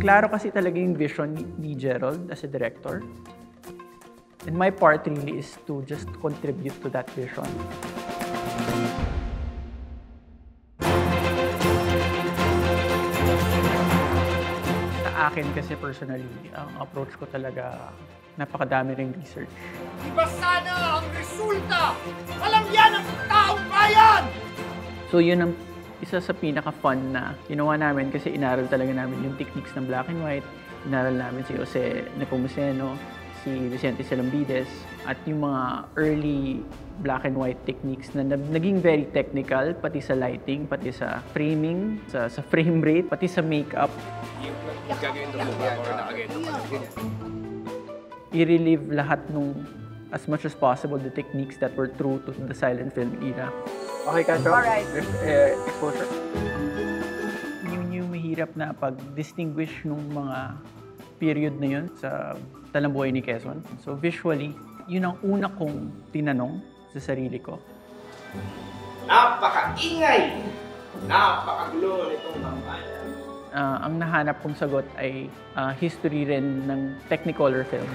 Klaro kasi talaga yung vision ni Gerald as a director. And my part really is to just contribute to that vision. Sa akin kasi personally, ang approach ko talaga, napakadami ring research. Iba sana ang resulta! Alam yan ang taong bayan! So yun ang isa sa pinaka-fun na ginawa namin kasi inaral talaga namin yung techniques ng black and white. Inaral namin si Jose Nepomuceno, si Vicente Salambides, at yung mga early black and white techniques na naging very technical, pati sa lighting, pati sa framing, sa frame rate, pati sa makeup. I-relive lahat nung as much as possible the techniques that were true to the silent film era. Okay ka, Chong? Alright. Exposure. Yun yung mahirap na pag-distinguish nung mga period na yun sa talambuhay ni Quezon. So visually, yun ang una kong tinanong sa sarili ko. Napaka-ingay! Napaka-gulo nitong bayan. Ang nahanap kong sagot ay history rin ng Technicolor film.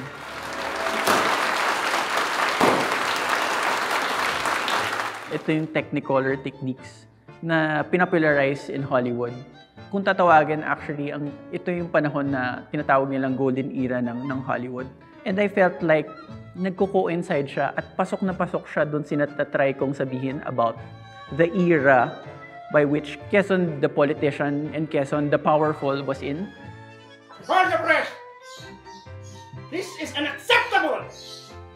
Ito yung Technicolor techniques na pinapolarize in Hollywood. Kung tatawagin, actually, ito yung panahon na tinatawag nilang golden era ng Hollywood. And I felt like nagko-coincide siya at pasok na pasok siya doon sinatatry kong sabihin about the era by which Quezon the politician and Quezon the powerful was in. Hold the press! This is unacceptable!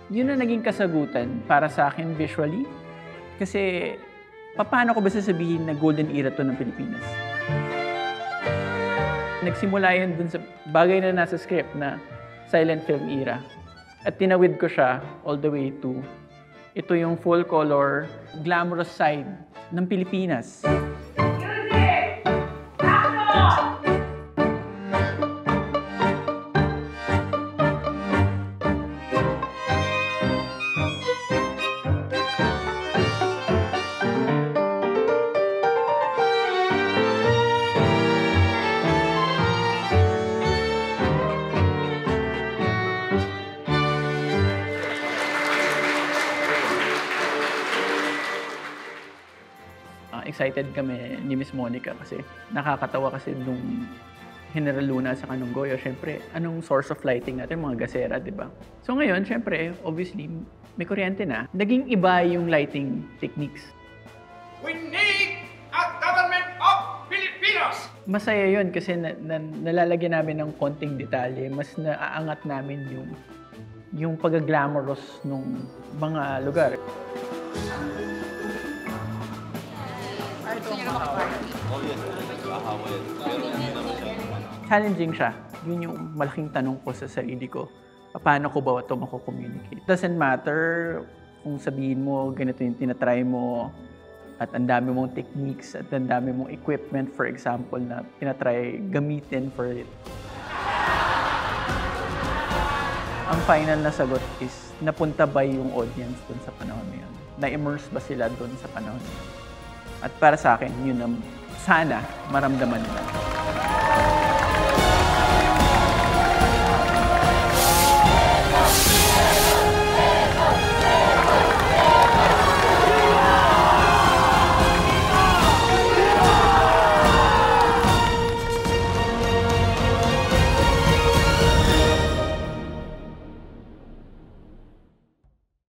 Yun ang naging kasagutan para sa akin visually. Kasi, paano ko ba sasabihin na golden era to ng Pilipinas? Nagsimula yun dun sa bagay na nasa script na silent film era. At tinawid ko siya all the way to ito yung full color, glamorous side ng Pilipinas. Excited kami ni Miss Monica kasi nakakatawa kasi nung General Luna sa Kanunggoyo, syempre, anong source of lighting natin? Mga gasera, di ba? So ngayon, syempre, obviously, may kuryente na. Naging iba yung lighting techniques. We need a government of Filipinos! Masaya yun kasi nalalagyan namin ng konting detalye. Mas naaangat namin yung pag-glamorous nung mga lugar. Challenging siya. Yun yung malaking tanong ko sa sarili ko. Paano ko ba ito mako-communicate? Doesn't matter kung sabihin mo, ganito yung tinatry mo, at ang dami mong techniques, at ang dami mong equipment, for example, na tinatry gamitin for it. Ang final na sagot is, napunta ba yung audience dun sa panahon na yun? Na-immerse ba sila dun sa panahon na yun? At para sa akin, yun ang sana maramdaman nila.